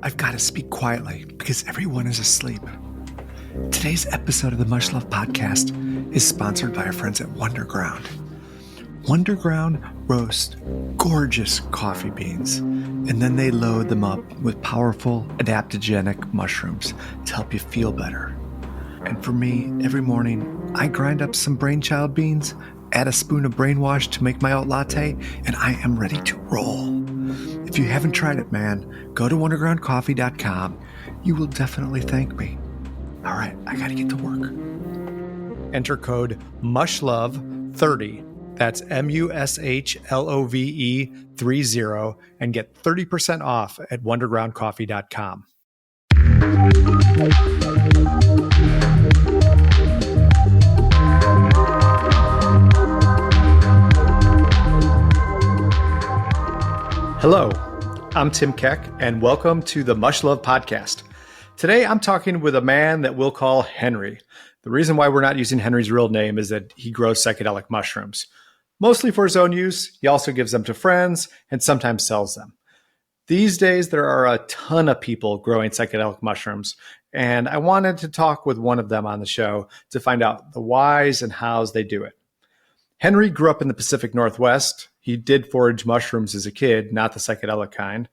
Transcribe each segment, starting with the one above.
I've got to speak quietly because everyone is asleep. Today's episode of the Mush Love podcast is sponsored by our friends at Wonderground. Wonderground roast gorgeous coffee beans, and then they load them up with powerful adaptogenic mushrooms to help you feel better. And for me, every morning, I grind up some brainchild beans, add a spoon of brainwash to make my oat latte, and I am ready to roll. If you haven't tried it, man, go to wondergroundcoffee.com. You will definitely thank me. All right, I got to get to work. Enter code MUSHLOVE30. That's MUSHLOVE30 and get 30% off at wondergroundcoffee.com. Hello, I'm Tim Keck, and welcome to the Mush Love podcast. Today, I'm talking with a man that we'll call Henry. The reason why we're not using Henry's real name is that he grows psychedelic mushrooms. Mostly for his own use, he also gives them to friends and sometimes sells them. These days, there are a ton of people growing psychedelic mushrooms, and I wanted to talk with one of them on the show to find out the whys and hows they do it. Henry grew up in the Pacific Northwest. He did forage mushrooms as a kid, not the psychedelic kind.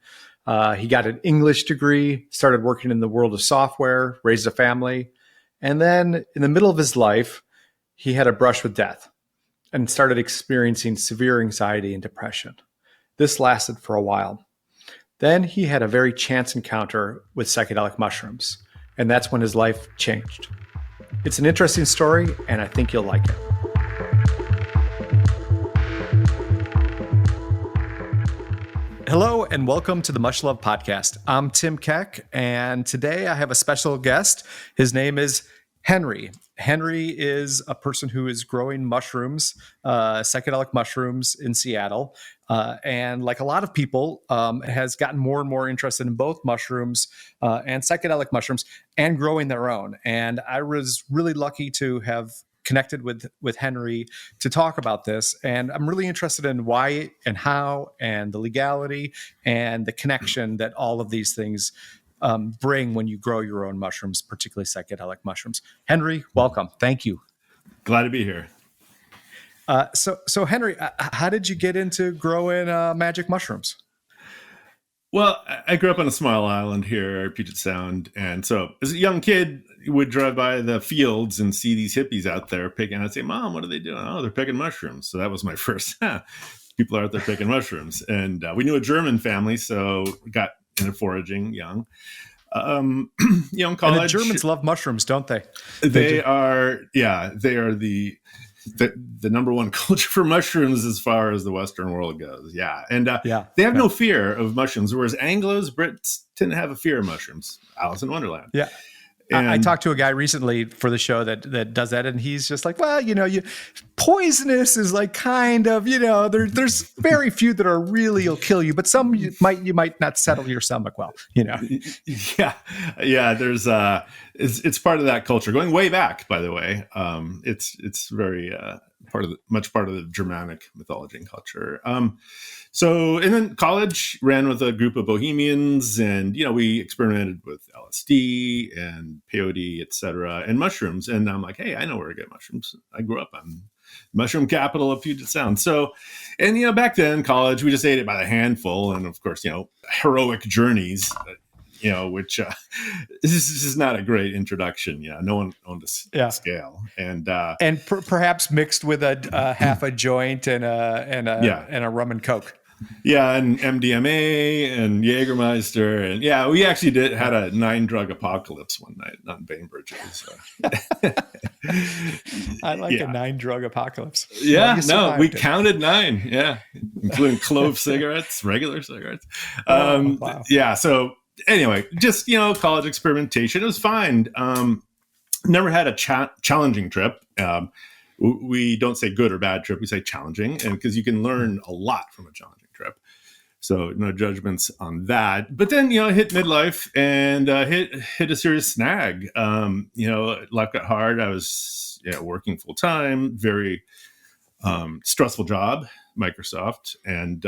He got an English degree, started working in the world of software, raised a family, and then in the middle of his life, he had a brush with death and started experiencing severe anxiety and depression. This lasted for a while. Then he had a very chance encounter with psychedelic mushrooms, and that's when his life changed. It's an interesting story, and I think you'll like it. Hello, and welcome to the Mush Love podcast. I'm Tim Keck, and today I have a special guest. His name is Henry. Henry is a person who is growing mushrooms, psychedelic mushrooms in Seattle. And like a lot of people, has gotten more and more interested in both mushrooms and psychedelic mushrooms and growing their own. And I was really lucky to have connected with Henry to talk about this. And I'm really interested in why and how and the legality and the connection that all of these things bring when you grow your own mushrooms, particularly psychedelic mushrooms. Henry, welcome. Thank you. Glad to be here. So Henry, how did you get into growing magic mushrooms? Well, I grew up on a small island here, Puget Sound. And so as a young kid, you would drive by the fields and see these hippies out there picking. I'd say, Mom, what are they doing? Oh, they're picking mushrooms. So that was my first, people are out there picking mushrooms. And we knew a German family, so got into foraging young. College. And the Germans love mushrooms, don't they? They are the number one culture for mushrooms as far as the Western world goes. Yeah. And they have no fear of mushrooms, whereas Anglos, Brits tend to have a fear of mushrooms. Alice in Wonderland. Yeah. And I talked to a guy recently for the show that does that, and he's just like, well, poisonous is like kind of, there's very few that are really will kill you, but some you might not settle your stomach well, Yeah. There's it's part of that culture going way back, by the way. It's very part of the Germanic mythology and culture. So, and then college ran with a group of bohemians, and we experimented with LSD and peyote, etc., and mushrooms. And I'm like, hey, I know where to get mushrooms. I grew up on mushroom capital of Puget Sound. So, and back then, college, we just ate it by the handful, and of course, heroic journeys. Which this is not a great introduction. No one owned a scale, and perhaps mixed with a half a joint and a rum and coke. Yeah, and MDMA and Jägermeister, and we actually had a 9-drug apocalypse one night on Bainbridge. So. I like a 9-drug apocalypse. Yeah, no, we counted 9. Yeah, including clove cigarettes, regular cigarettes. Wow. Yeah, so. Anyway, just, college experimentation. It was fine. Never had a challenging trip. We don't say good or bad trip. We say challenging, and because you can learn a lot from a challenging trip. So no judgments on that. But then, hit midlife and hit a serious snag. Life got hard. I was working full time, very stressful job, Microsoft, and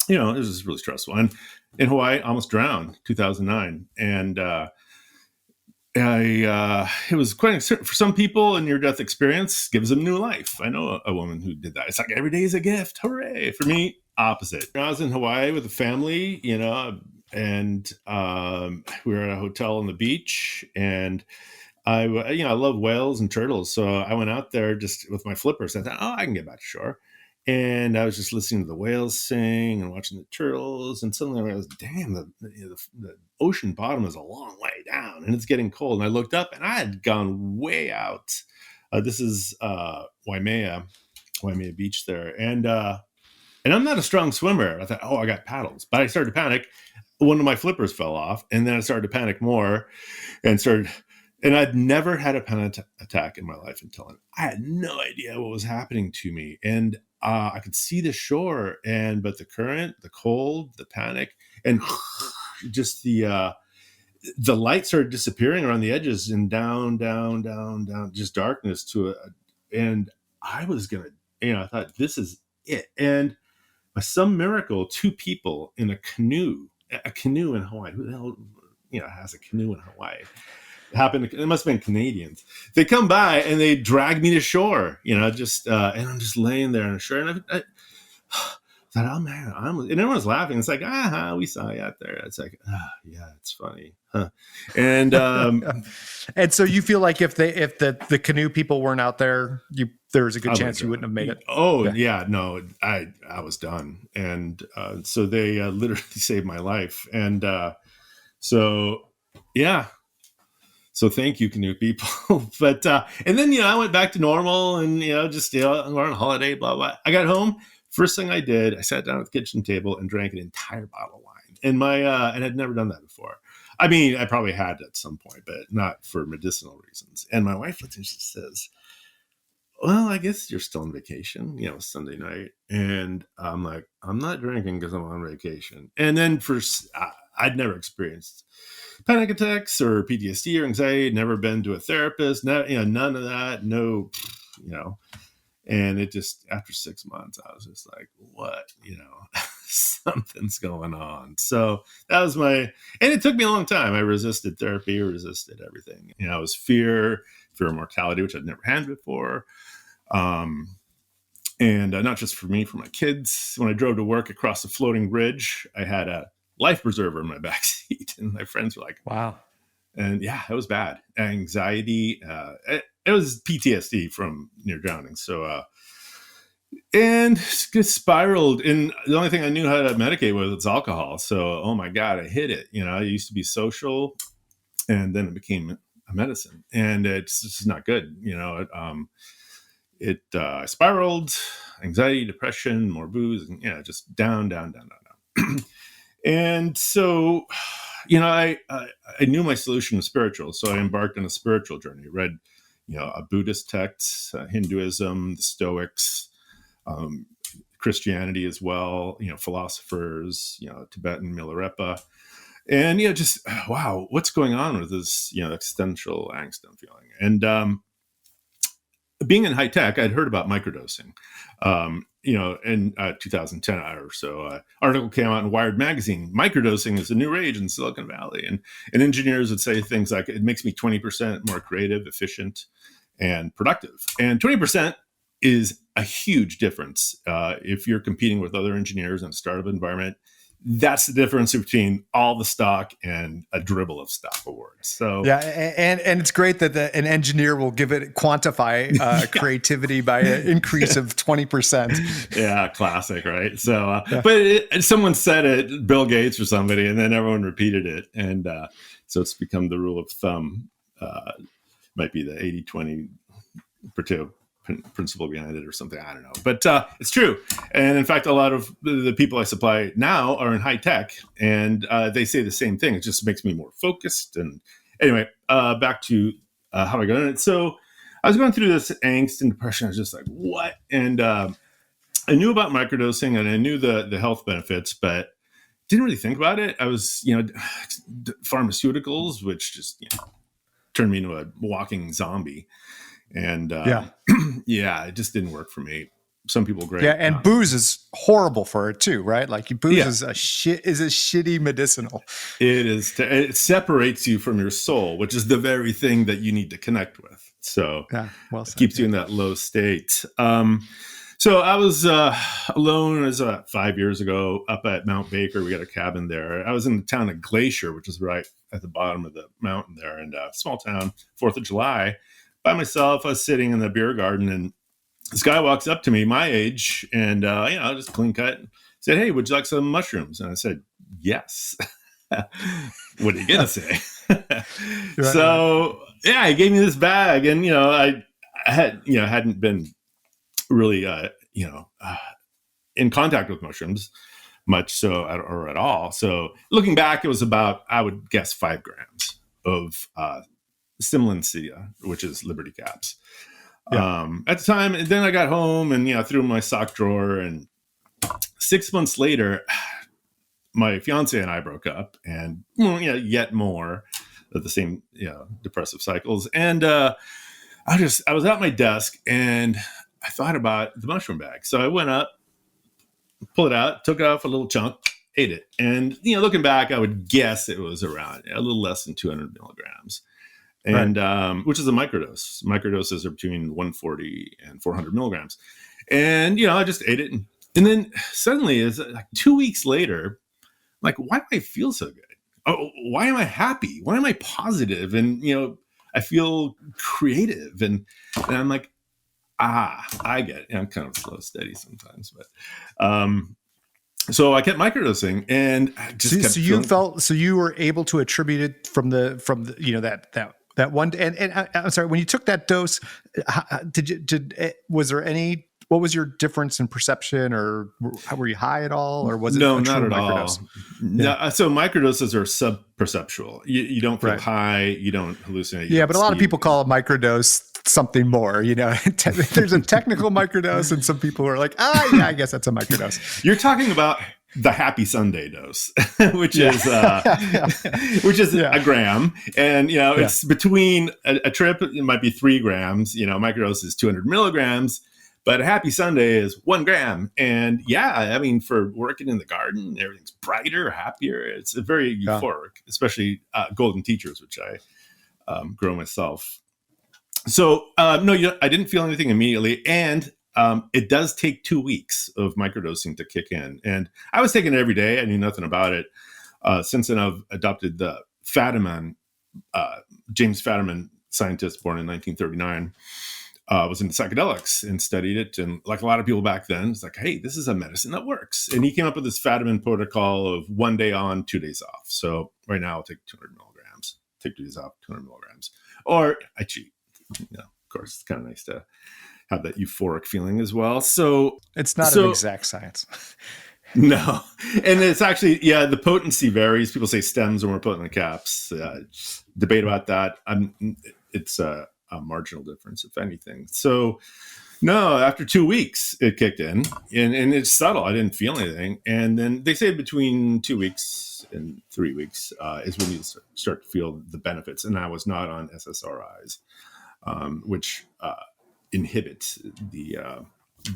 it was just really stressful. And in Hawaii, I almost drowned, 2009. And it was quite for some people, a near-death experience gives them new life. I know a woman who did that. It's like every day is a gift. Hooray. For me, opposite. I was in Hawaii with a family, and we were at a hotel on the beach, and I love whales and turtles. So I went out there just with my flippers. I thought, I can get back to shore. And I was just listening to the whales sing and watching the turtles. And suddenly I realized, damn, the ocean bottom is a long way down and it's getting cold. And I looked up and I had gone way out. This is Waimea Beach there. And I'm not a strong swimmer. I thought, I got paddles. But I started to panic. One of my flippers fell off. And then I started to panic more and I'd never had a panic attack in my life until then. I had no idea what was happening to me. And I could see the shore, but the current, the cold, the panic, and just the light started disappearing around the edges and down, just darkness to it. And I was I thought, this is it. And by some miracle, two people in a canoe in Hawaii. Who the hell, has a canoe in Hawaii? It must have been Canadians. They come by and they drag me to shore, and I'm just laying there on the shore. And I thought, oh man, and everyone's laughing. It's like, we saw you out there. It's like, yeah, it's funny. Huh. And and so you feel like if the canoe people weren't out there, there was a good chance you wouldn't have made it. Oh yeah, no, I was done. And so they literally saved my life. And so yeah. So thank you, canoe people. But and then I went back to normal, and we're on holiday, blah blah. I got home. First thing I did, I sat down at the kitchen table and drank an entire bottle of wine. And and I'd never done that before. I mean, I probably had at some point, but not for medicinal reasons. And my wife looks and she says, "Well, I guess you're still on vacation, Sunday night." And I'm like, "I'm not drinking because I'm on vacation." And then I'd never experienced panic attacks or PTSD or anxiety. Never been to a therapist. None of that. No, And it just, after 6 months, I was just like, "What? Something's going on." So that was and it took me a long time. I resisted therapy, resisted everything. It was fear of mortality, which I'd never had before. And not just for me, for my kids. When I drove to work across the floating bridge, I had a life preserver in my backseat, and my friends were like, "Wow!" And yeah, it was bad. Anxiety. It was PTSD from near drowning. So, and it spiraled. And the only thing I knew how to medicate with was alcohol. So, oh my God, I hit it. I used to be social, and then it became a medicine, and it's just not good. It spiraled. Anxiety, depression, more booze, and just down. And so, I knew my solution was spiritual. So I embarked on a spiritual journey, read, a Buddhist text, Hinduism, the Stoics, Christianity as well, philosophers, Tibetan Milarepa. And, just, wow, what's going on with this, existential angst I'm feeling? And being in high tech, I'd heard about microdosing. In 2010 or so, article came out in Wired magazine. Microdosing is a new rage in Silicon Valley, and engineers would say things like, "It makes me 20% more creative, efficient, and productive." And 20% is a huge difference if you're competing with other engineers in a startup environment. That's the difference between all the stock and a dribble of stock awards. So yeah, and it's great that an engineer will quantify creativity by an increase of 20%. Yeah, classic, right? So, but someone said it, Bill Gates or somebody, and then everyone repeated it, and so it's become the rule of thumb. Might be the 80-20 principle behind it or something. I don't know, but it's true. And in fact, a lot of the people I supply now are in high tech, and they say the same thing. It just makes me more focused. And anyway, back to how I got in it. So I was going through this angst and depression. I was just like, what? And I knew about microdosing and I knew the health benefits, but didn't really think about it. I was, pharmaceuticals, which just, turned me into a walking zombie. And yeah, it just didn't work for me. some people great. Yeah, and booze is horrible for it too, right? Like booze is a shitty medicinal. It is. It separates you from your soul, which is the very thing that you need to connect with. So well it keeps you in that low state. So I was alone. It was 5 years ago up at Mount Baker. We got a cabin there. I was in the town of Glacier, which is right at the bottom of the mountain there, and small town, 4th of July, by myself. I was sitting in the beer garden, and this guy walks up to me, my age, and just clean cut, said, "Hey, would you like some mushrooms?" And I said, "Yes." What are you gonna say? So he gave me this bag, and I hadn't been really in contact with mushrooms much, so or at all. So looking back, it was about, I would guess, 5 grams of Simlancia, which is Liberty Caps. At the time, and then I got home and threw in my sock drawer, and 6 months later, my fiance and I broke up, and yet more of the same depressive cycles. And I was at my desk, and I thought about the mushroom bag. So I went up, pulled it out, took it off a little chunk, ate it. And looking back, I would guess it was around a little less than 200 milligrams. And which is a microdose. Microdoses are between 140 and 400 milligrams. And I just ate it, and then suddenly, it's like 2 weeks later, like, why do I feel so good? Oh, why am I happy? Why am I positive? And I feel creative, and I'm like, I get it. I'm kind of slow, steady sometimes, but so I kept microdosing, and I just so you were able to attribute it from that one. And I'm sorry, when you took that dose, what was your difference in perception, or were you high at all, or was it not at microdose? all? No, so microdoses are sub-perceptual. You don't feel high, you don't hallucinate. But a lot of people call a microdose something more. There's a technical microdose, and some people are like, I guess that's a microdose. You're talking about the Happy Sunday dose, which is a gram, and it's between a trip. It might be 3 grams. Microdose is 200 milligrams. But a Happy Sunday is 1 gram. And for working in the garden, everything's brighter, happier. It's very euphoric, especially golden teachers, which I grow myself. So, I didn't feel anything immediately. And it does take 2 weeks of microdosing to kick in. And I was taking it every day. I knew nothing about it. Since then, I've adopted the Fadiman, James Fadiman, scientist born in 1939. Was into psychedelics and studied it. And like a lot of people back then, it's like, hey, this is a medicine that works. And he came up with this Fadiman protocol of 1 day on, 2 days off. So right now I'll take 200 milligrams, take 2 days off, 200 milligrams. Or I cheat. Of course, it's kind of nice to have that euphoric feeling as well. So it's not an exact science. No. And it's actually, the potency varies. People say stems are more potent than caps. Debate about that. It's a marginal difference, if anything. So no, after 2 weeks it kicked in, and it's subtle. I didn't feel anything. And then they say between 2 weeks and 3 weeks is when you start to feel the benefits. And I was not on SSRIs, which inhibit the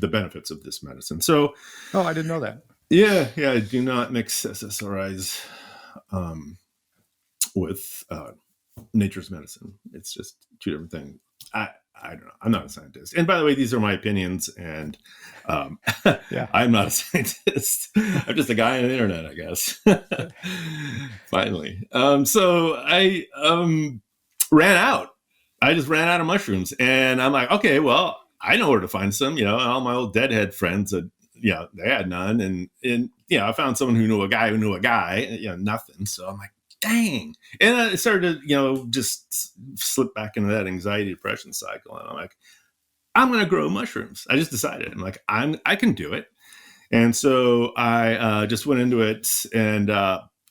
benefits of this medicine. So I didn't know that. I do not mix SSRIs with nature's medicine. It's just 2 different things. I don't know. I'm not a scientist. And by the way, these are my opinions, and I'm not a scientist. I'm just a guy on the internet, I guess. Finally. So I ran out. I just ran out of mushrooms, and I'm like, okay, well, I know where to find some. All my old deadhead friends, they had none, and I found someone who knew a guy who knew a guy. Nothing. So I'm like, dang. And I started to, just slip back into that anxiety depression cycle. And I'm like, I'm going to grow mushrooms. I just decided. I'm like, I can do it. And so I just went into it, and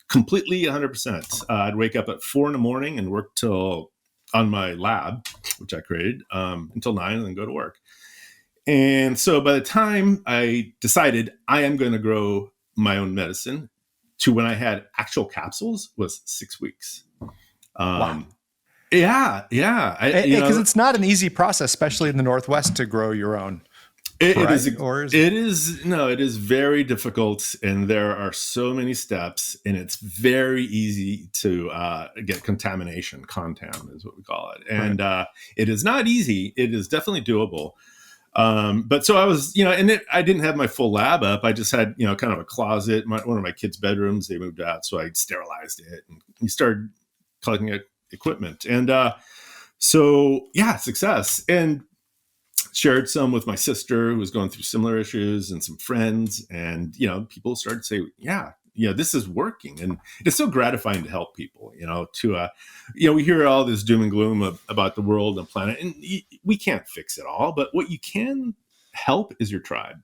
completely 100%. I'd wake up at 4 a.m. and work till on my lab, which I created, until 9, and then go to work. And so by the time I decided I am going to grow my own medicine, to when I had actual capsules was 6 weeks. Wow. Yeah. Because it's not an easy process, especially in the Northwest, to grow your own. It right? is, Or is it is, no, it is very difficult, and there are so many steps, and it's very easy to get contamination. Contam is what we call it. right? And it is not easy. It is definitely doable. But so I was, I didn't have my full lab up. I just had, kind of a closet, one of my kids' bedrooms. They moved out, so I sterilized it and we started collecting equipment. And so, yeah, success. And shared some with my sister who was going through similar issues and some friends. And, people started to say, yeah, this is working. And it's so gratifying to help people, we hear all this doom and gloom about the world and planet, and we can't fix it all, but what you can help is your tribe.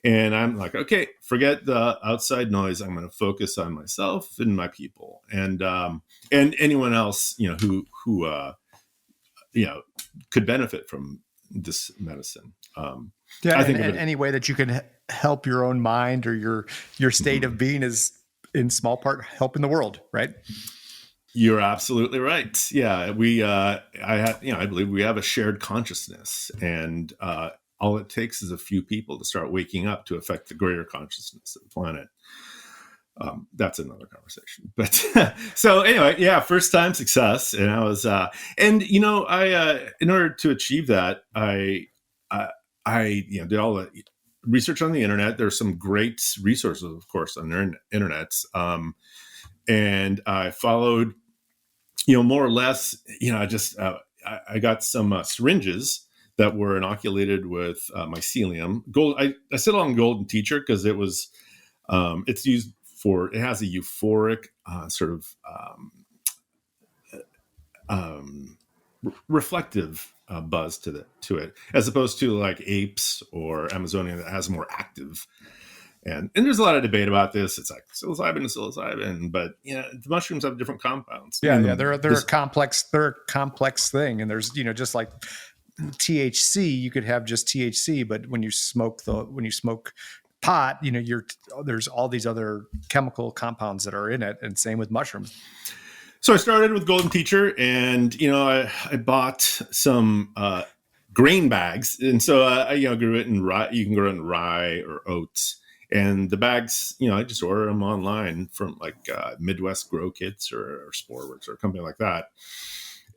And I'm like, okay, forget the outside noise. I'm going to focus on myself and my people, and anyone else, who could benefit from this medicine. Yeah, I think and any way that you can help your own mind or your state of being is in small part helping the world, right? You're absolutely right. Yeah, I believe we have a shared consciousness, and all it takes is a few people to start waking up to affect the greater consciousness of the planet. That's another conversation. But so anyway, yeah, first time success, and I was, and I in order to achieve that, I did all the research on the internet. There's some great resources, of course, on the internet, and I followed, more or less, I got some syringes that were inoculated with mycelium. Gold. I settled on golden teacher because it was, it's used for, it has a euphoric sort of reflective buzz to it, as opposed to like apes or Amazonia that has more active. And there's a lot of debate about this. It's like psilocybin, but the mushrooms have different compounds. Yeah, they're a complex thing, and there's just like THC, you could have just THC, but when you smoke pot, there's all these other chemical compounds that are in it, and same with mushrooms. So I started with golden teacher, and I bought some grain bags, and so I grew it in rye. You can grow it in rye or oats, and the bags, I just order them online from like Midwest Grow Kits or Sporeworks or a company like that,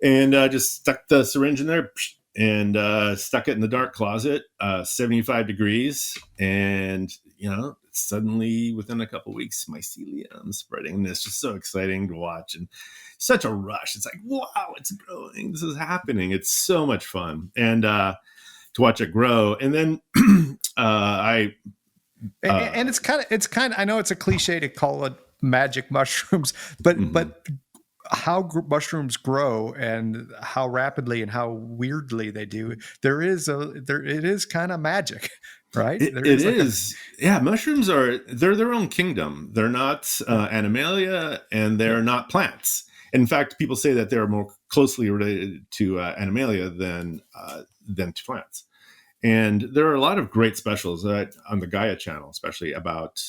and just stuck the syringe in there and stuck it in the dark closet, 75 degrees, and suddenly within a couple of weeks, mycelium spreading, and it's just so exciting to watch and such a rush. It's like, wow, it's growing. This is happening. It's so much fun, and to watch it grow. And then and it's kind of, I know it's a cliche to call it magic mushrooms, but how mushrooms grow and how rapidly and how weirdly they do, it is kind of magic, right? It is. Yeah, mushrooms they're their own kingdom. They're not animalia, and they're not plants. In fact, people say that they're more closely related to animalia than to plants. And there are a lot of great specials on the Gaia channel, especially about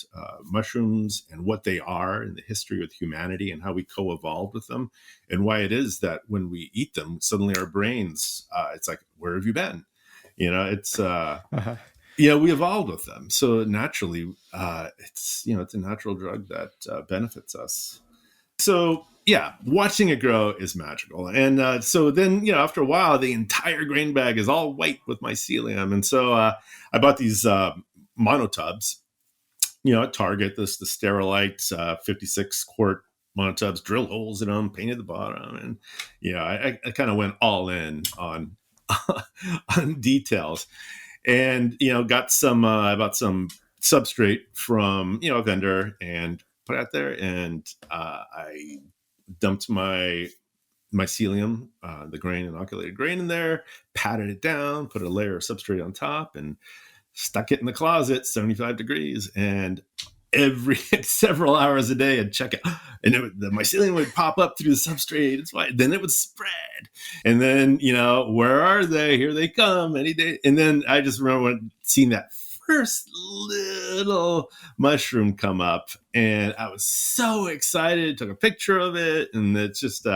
mushrooms and what they are and the history with humanity and how we co-evolved with them, and why it is that when we eat them, suddenly our brains, it's like, where have you been? It's we evolved with them, so naturally, it's a natural drug that benefits us. So yeah, watching it grow is magical. And so then, after a while, the entire grain bag is all white with mycelium. And so I bought these monotubs, at Target, the Sterilite 56 quart monotubs, drilled holes in them, painted the bottom. And, I kind of went all in on, on details, and, got some, I bought some substrate from, a vendor and put it out there. And I dumped my mycelium, the inoculated grain in there, patted it down, put a layer of substrate on top, and stuck it in the closet, 75 degrees. And every several hours a day, I'd check it, and the mycelium would pop up through the substrate. It's fine. Then it would spread, and then where are they? Here they come any day. And then I just remember seeing that first little mushroom come up, and I was so excited. Took a picture of it, and it's just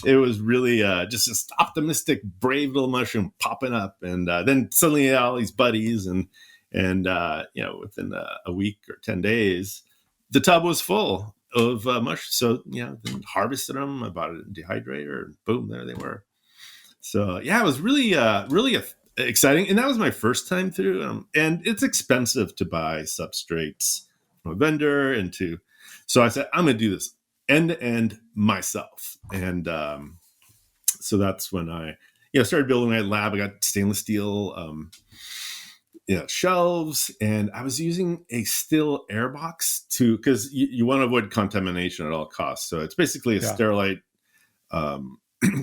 it was really just this optimistic, brave little mushroom popping up. And then suddenly all these buddies and within a week or 10 days, the tub was full of mushrooms. So, then harvested them, I bought a dehydrator, and boom, there they were. So yeah, it was really, really exciting. And that was my first time through them. And it's expensive to buy substrates from a vendor so I said, I'm going to do this end to end myself. And so that's when I started building my lab. I got stainless steel shelves, and I was using a still air box because you want to avoid contamination at all costs. So it's basically a Sterilite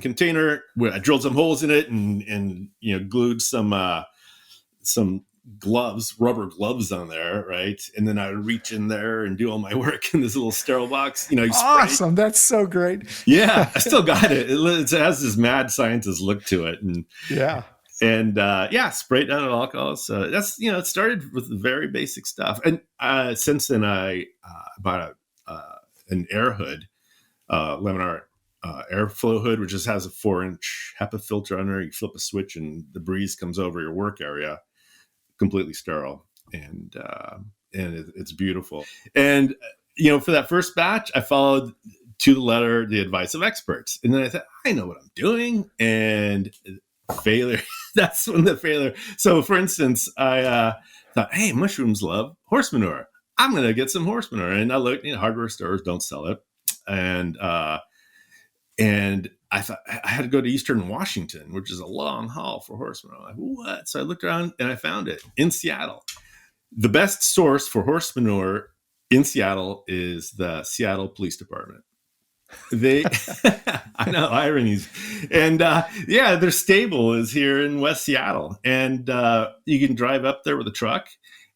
container where I drilled some holes in it and glued some gloves, rubber gloves on there, right? And then I would reach in there and do all my work in this little sterile box. Awesome. That's so great. Yeah, I still got it. It has this mad scientist look to it. And spray it down with alcohol. So that's, it started with very basic stuff. And since then I bought an air hood, Laminar airflow hood, which just has a 4-inch HEPA filter on there. You flip a switch and the breeze comes over your work area, completely sterile. And it's beautiful. And, for that first batch, I followed to the letter the advice of experts. And then I thought, I know what I'm doing. And failure. That's when the failure. So for instance, I thought, hey, mushrooms love horse manure. I'm going to get some horse manure. And I looked, hardware stores don't sell it. And I thought I had to go to Eastern Washington, which is a long haul for horse manure. I'm like, what? So I looked around and I found it in Seattle. The best source for horse manure in Seattle is the Seattle Police Department. I know, ironies. And their stable is here in West Seattle. And you can drive up there with a truck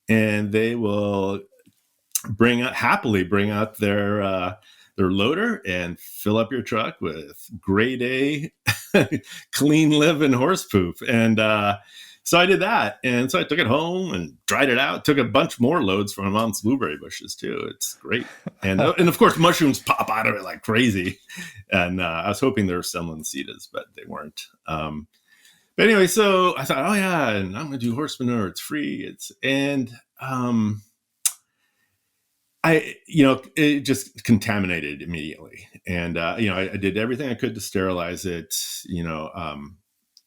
and they will happily bring out their loader and fill up your truck with grade A clean living horse poop. And so I did that. And so I took it home and dried it out, took a bunch more loads from my mom's blueberry bushes too. It's great. And of course, mushrooms pop out of it like crazy. And I was hoping there were some Lancitas, but they weren't. But anyway, so I thought, oh yeah, and I'm going to do horse manure. It's free. It just contaminated immediately. And, I did everything I could to sterilize it,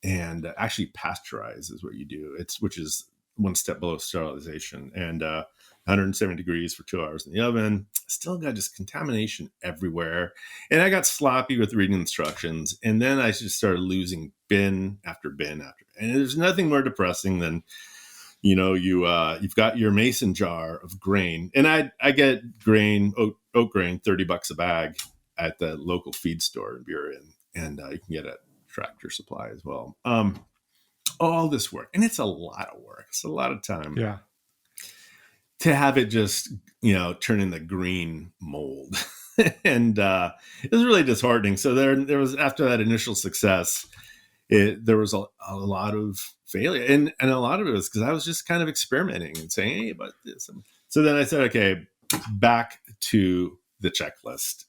and actually pasteurize is what you do. Which is one step below sterilization, and 170 degrees for 2 hours in the oven. Still got just contamination everywhere. And I got sloppy with reading instructions. And then I just started losing bin after bin after. And there's nothing more depressing than, you've got your mason jar of grain, and I get grain, oat grain, $30 a bag at the local feed store in Burien, and you can get it at Tractor Supply as well. All this work, and it's a lot of work. It's a lot of time. Yeah. To have it just, turn in the green mold, and it was really disheartening. So there was, after that initial success, there was a lot of failure, and a lot of it was because I was just kind of experimenting and saying, hey, about this. So then I said, okay, back to the checklist.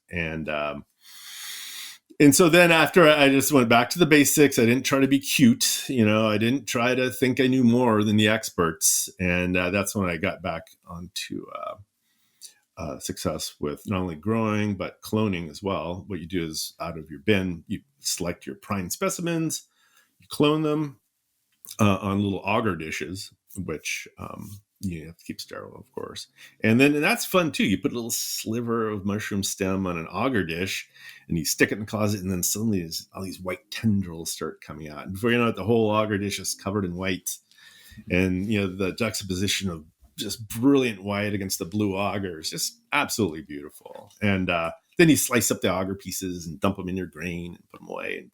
And so then after I just went back to the basics, I didn't try to be cute. I didn't try to think I knew more than the experts. And that's when I got back onto success with not only growing, but cloning as well. What you do is, out of your bin, you select your prime specimens, you clone them on little agar dishes, which you have to keep sterile, of course. And that's fun too. You put a little sliver of mushroom stem on an agar dish and you stick it in the closet, and then suddenly all these white tendrils start coming out. And before you know it, the whole agar dish is covered in white. And, the juxtaposition of just brilliant white against the blue agar is just absolutely beautiful. And then you slice up the agar pieces and dump them in your grain and put them away. And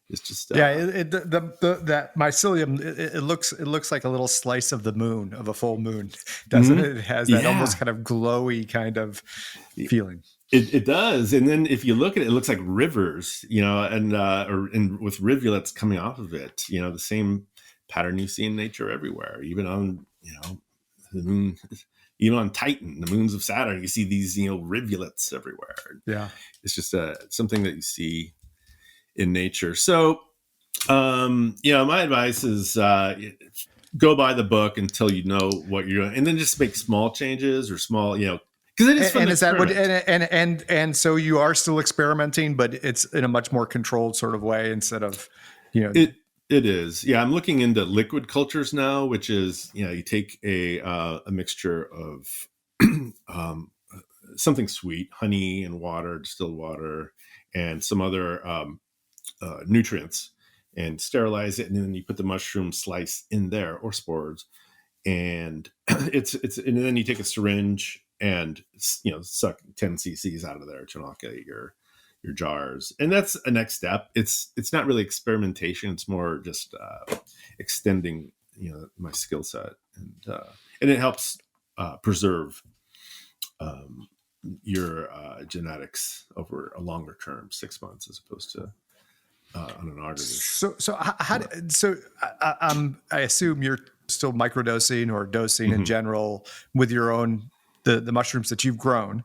it's just that mycelium, it looks like a little slice of the moon, of a full moon, doesn't it? It has that almost kind of glowy kind of feeling. It does. And then if you look at it, it looks like rivers, and with rivulets coming off of it, the same pattern you see in nature everywhere, even on, the moon even on Titan, the moons of Saturn, you see these, rivulets everywhere. Yeah. It's just something that you see in nature. So, my advice is go by the book until you know what you're doing, and then just make small changes or small, because it is fun And to is that what, experiment. and so you are still experimenting, but it's in a much more controlled sort of way instead of, It is. Yeah, I'm looking into liquid cultures now, which is, you take a mixture of something sweet, honey and water, distilled water, and some other nutrients, and sterilize it, and then you put the mushroom slice in there, or spores, and and then you take a syringe and suck 10 cc's out of there to inoculate your jars, and that's a next step. It's not really experimentation, it's more just extending my skill set, and it helps preserve your genetics over a longer term, 6 months, as opposed to on an artificial. I assume you're still microdosing or dosing in Mhm. general with your own, the mushrooms that you've grown,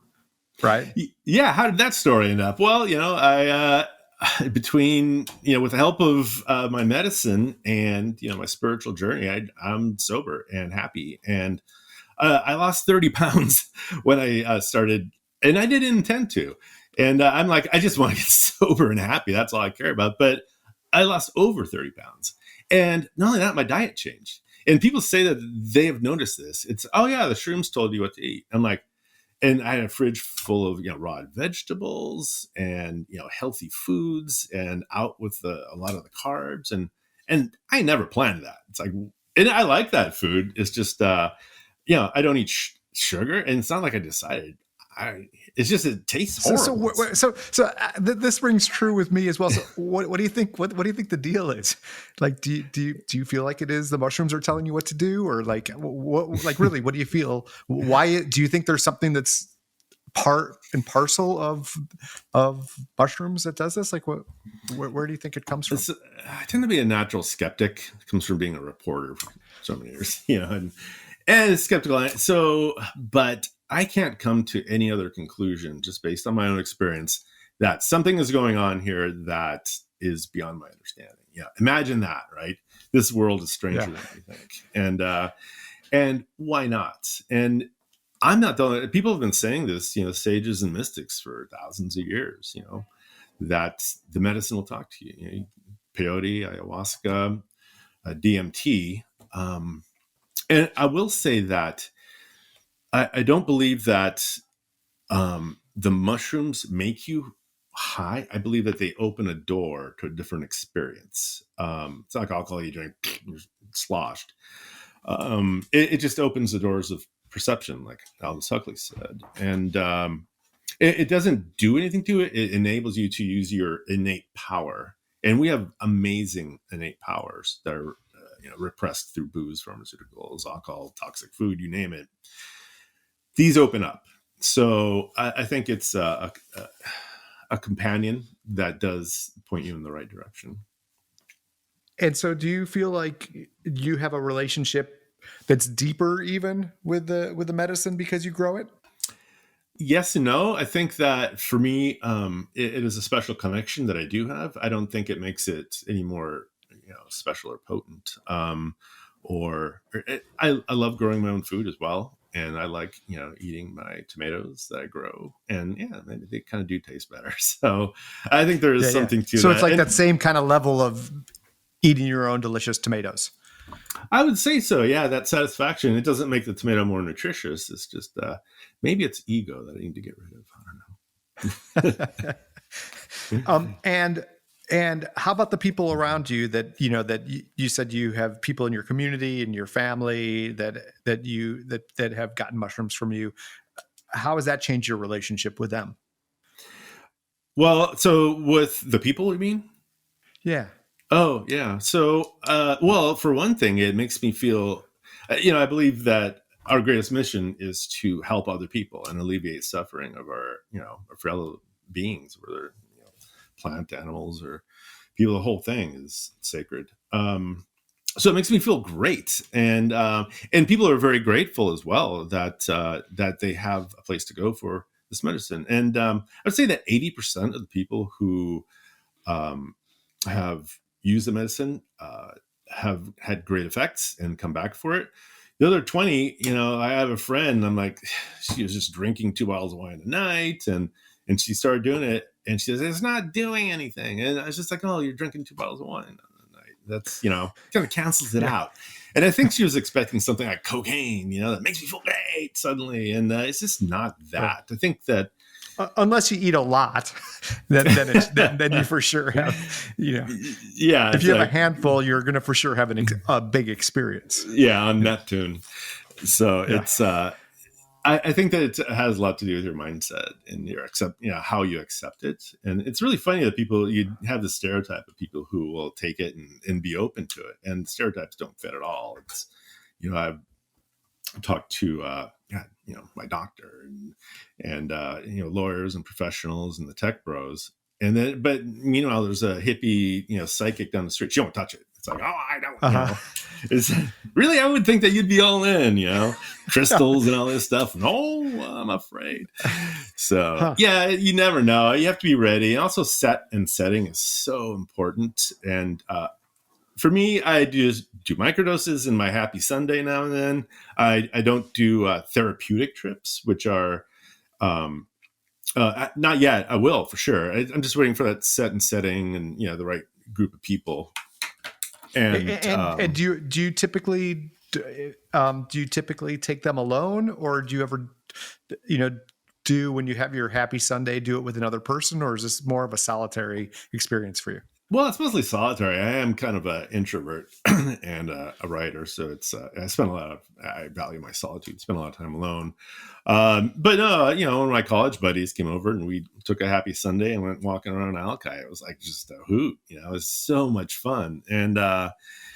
right? Yeah, how did that story end up? Well, I between with the help of my medicine and my spiritual journey, I'm sober and happy, and I lost 30 pounds when I started, and I didn't intend to. And I'm like, I just want to get sober and happy. That's all I care about. But I lost over 30 pounds. And not only that, my diet changed. And people say that they have noticed this. It's, oh, yeah, the shrooms told you what to eat. I'm like, and I had a fridge full of raw vegetables and healthy foods, and out with a lot of the carbs, and I never planned that. It's like, and I like that food. It's just I don't eat sugar, and it's not like I decided. It's just, it tastes horrible. This rings true with me as well. So what do you think? What do you think the deal is? Like, do you feel like it is the mushrooms are telling you what to do, or like really, what do you feel? Why do you think there's something that's part and parcel of mushrooms that does this? Like, where do you think it comes from? I tend to be a natural skeptic. It comes from being a reporter for so many years, and skeptical. So, but I can't come to any other conclusion just based on my own experience that something is going on here that is beyond my understanding. Yeah, imagine that, right? This world is stranger than we think, and why not? And I'm not the only. People have been saying this, sages and mystics for thousands of years. That the medicine will talk to you. Peyote, ayahuasca, DMT. And I will say that I don't believe that the mushrooms make you high. I believe that they open a door to a different experience. It's not like alcohol you drink, you're sloshed. It just opens the doors of perception, like Aldous Huxley said. And it doesn't do anything to it. It enables you to use your innate power. And we have amazing innate powers that are repressed through booze, pharmaceuticals, alcohol, toxic food, you name it. These open up. So I think it's a companion that does point you in the right direction. And so do you feel like you have a relationship that's deeper even with the medicine because you grow it? Yes and no. I think that for me, it is a special connection that I do have. I don't think it makes it any more special or potent. I love growing my own food as well. And I like, eating my tomatoes that I grow, and they kind of do taste better. So I think there is something to that. So it's like that same kind of level of eating your own delicious tomatoes. I would say so. Yeah, that satisfaction. It doesn't make the tomato more nutritious. It's just maybe it's ego that I need to get rid of. I don't know. And how about the people around you that you said you have people in your community and your family that have gotten mushrooms from you? How has that changed your relationship with them? Well, so with the people, you mean? Yeah. Oh, yeah. So, well, for one thing, it makes me feel, I believe that our greatest mission is to help other people and alleviate suffering of our fellow beings, whether plant, animals, or people. The whole thing is sacred. so it makes me feel great, and people are very grateful as well that they have a place to go for this medicine. And I would say that 80% of the people who um, have used the medicine have had great effects and come back for it. The other 20, I have a friend. I'm like, she was just drinking 2 bottles of wine a night, and she started doing it, and she says it's not doing anything. And I was just like, oh, you're drinking 2 bottles of wine a night. That's kind of cancels it Yeah. out. And I think she was expecting something like cocaine, that makes me feel great suddenly, and it's just not that. I think that Unless you eat a lot, then you for sure have, yeah, if you have a handful, you're going to for sure have a big experience. yeah, on Neptune. So Yeah. it's I think that it has a lot to do with your mindset and your how you accept it. And it's really funny that you have the stereotype of people who will take it and be open to it, and stereotypes don't fit at all. It's I've talked to my doctor and lawyers and professionals and the tech bros, and then but meanwhile there's a hippie psychic down the street. She won't touch it. It's like, oh, I don't it's really, I would think that you'd be all in, crystals and all this stuff. No, I'm afraid. So yeah, you never know. You have to be ready. And also setting is so important. And for me, I just do microdoses in my happy Sunday now and then. I don't do therapeutic trips, which are not yet. I will for sure. I'm just waiting for that setting and the right group of people. And do you typically take them alone, or do you ever do when you have your happy Sunday, do it with another person, or is this more of a solitary experience for you? Well, it's mostly solitary. I am kind of an introvert and a writer, so it's I value my solitude. Spend a lot of time alone. But one of my college buddies came over and we took a happy Sunday and went walking around Alki. It was like just a hoot. It was so much fun. And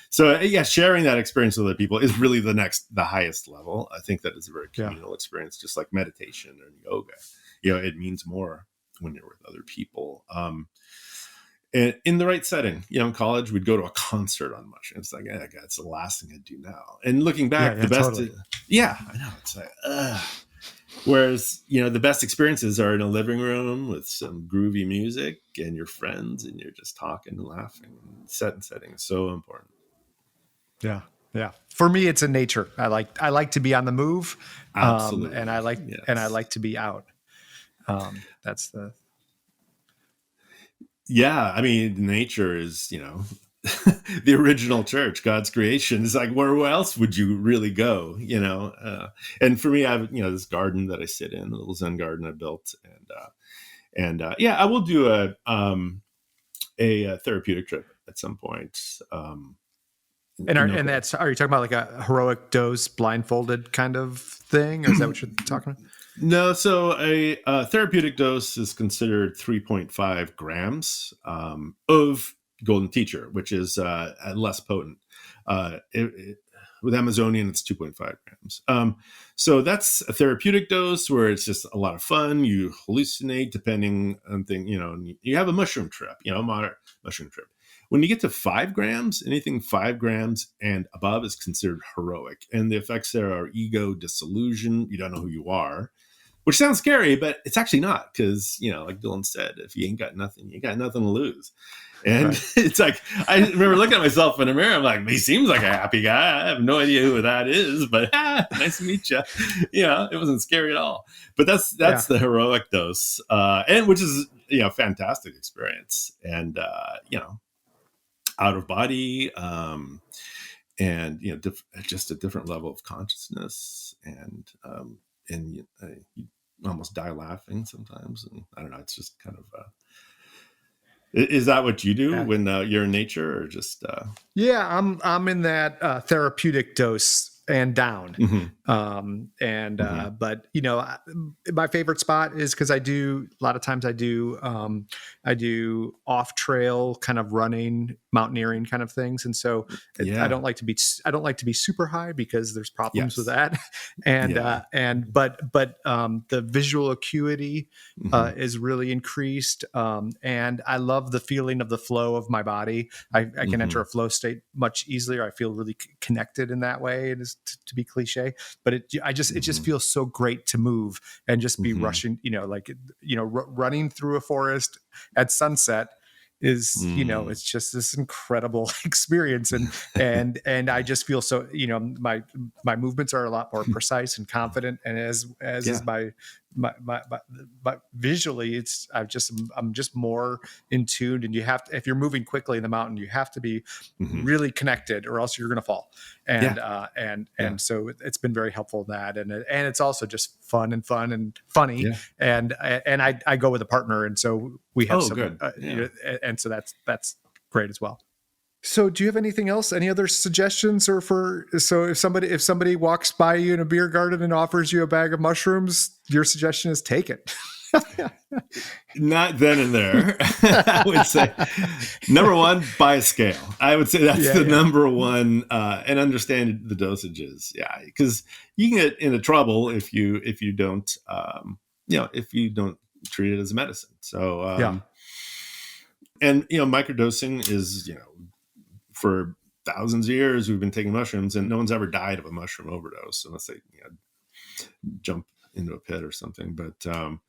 so yeah, sharing that experience with other people is really the highest level. I think that is a very communal experience, just like meditation and yoga. It means more when you're with other people. And in the right setting, in college, we'd go to a concert on Mush. It's like, God, it's the last thing I'd do now. And looking back, the best, totally. I know. It's like, whereas, the best experiences are in a living room with some groovy music and your friends, and you're just talking and laughing. And setting is so important. Yeah. Yeah. For me, it's in nature. I like to be on the move. Absolutely. And I like to be out. That's the. Yeah, I mean, nature is, the original church, God's creation. It's like, where else would you really go? And for me, I have, this garden that I sit in, a little Zen garden I built, and I will do a therapeutic trip at some point. Are you talking about like a heroic dose blindfolded kind of thing? Or is that what you're talking about? No, so a therapeutic dose is considered 3.5 grams of golden teacher, which is less potent. With Amazonian, it's 2.5 grams. So that's a therapeutic dose where it's just a lot of fun. You hallucinate depending on thing, you have a mushroom trip, moderate mushroom trip. When you get to 5 grams, anything 5 grams and above is considered heroic. And the effects there are ego dissolution. You don't know who you are, which sounds scary, but it's actually not, because, like Dylan said, if you ain't got nothing, you got nothing to lose. And right. It's like, I remember looking at myself in the mirror. I'm like, he seems like a happy guy. I have no idea who that is, but nice to meet you. It wasn't scary at all. But that's the heroic dose, and which is, fantastic experience. And, out of body, and, just a different level of consciousness, and you almost die laughing sometimes. And I don't know, it's just kind of is that what you do when you're in nature, or just I'm in that therapeutic dose and down. But my favorite spot is because I do off trail kind of running, mountaineering kind of things. And so I don't like to be super high because there's problems with that. But the visual acuity is really increased. And I love the feeling of the flow of my body. I can enter a flow state much easier. I feel really connected in that way. It is to be cliche, but it just feels so great to move and just be rushing, running through a forest at sunset is, it's just this incredible experience. And I just feel so, my movements are a lot more precise and confident. And as is my visually, I'm just more in tune. And you have to, if you're moving quickly in the mountain, you have to be really connected or else you're going to fall. And so it's been very helpful in that. And it's also just fun and funny. Yeah. And I go with a partner. And so we have and so that's great as well. So do you have anything else, any other suggestions if somebody walks by you in a beer garden and offers you a bag of mushrooms, your suggestion is take it? Not then and there. I would say number one, buy a scale. I would say that's number one, and understand the dosages. Yeah. Because you can get into trouble if you don't, if you don't treat it as medicine. So, and microdosing is, for thousands of years, we've been taking mushrooms and no one's ever died of a mushroom overdose unless they jump into a pit or something. But try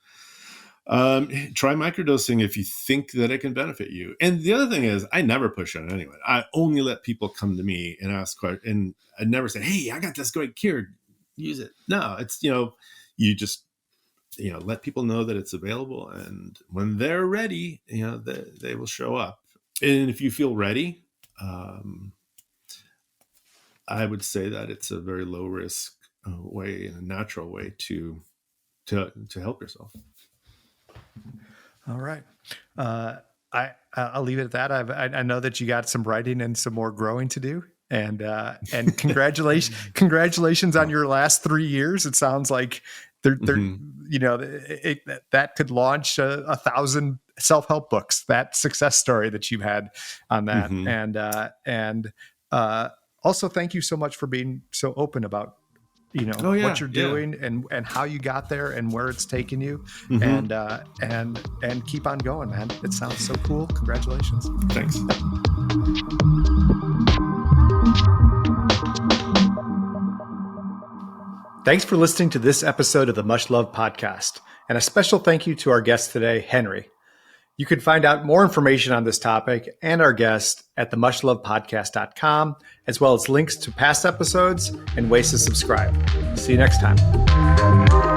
microdosing if you think that it can benefit you. And the other thing is, I never push on anyone. I only let people come to me and ask questions. And I never say, hey, I got this great cure, use it. No, it's, you just, let people know that it's available. And when they're ready, they will show up. And if you feel ready, I would say that it's a very low risk way and a natural way to help yourself. All right. I'll leave it at that. I know that you got some writing and some more growing to do, and congratulations on your last 3 years. It sounds like that could launch 1,000 self-help books, that success story that you had on that. And also thank you so much for being so open about, what you're doing and how you got there and where it's taken you, and keep on going, man. It sounds so cool. Congratulations. Thanks. Thanks for listening to this episode of the Mush Love podcast. And a special thank you to our guest today, Henry. You can find out more information on this topic and our guest at themushlovepodcast.com, as well as links to past episodes and ways to subscribe. See you next time.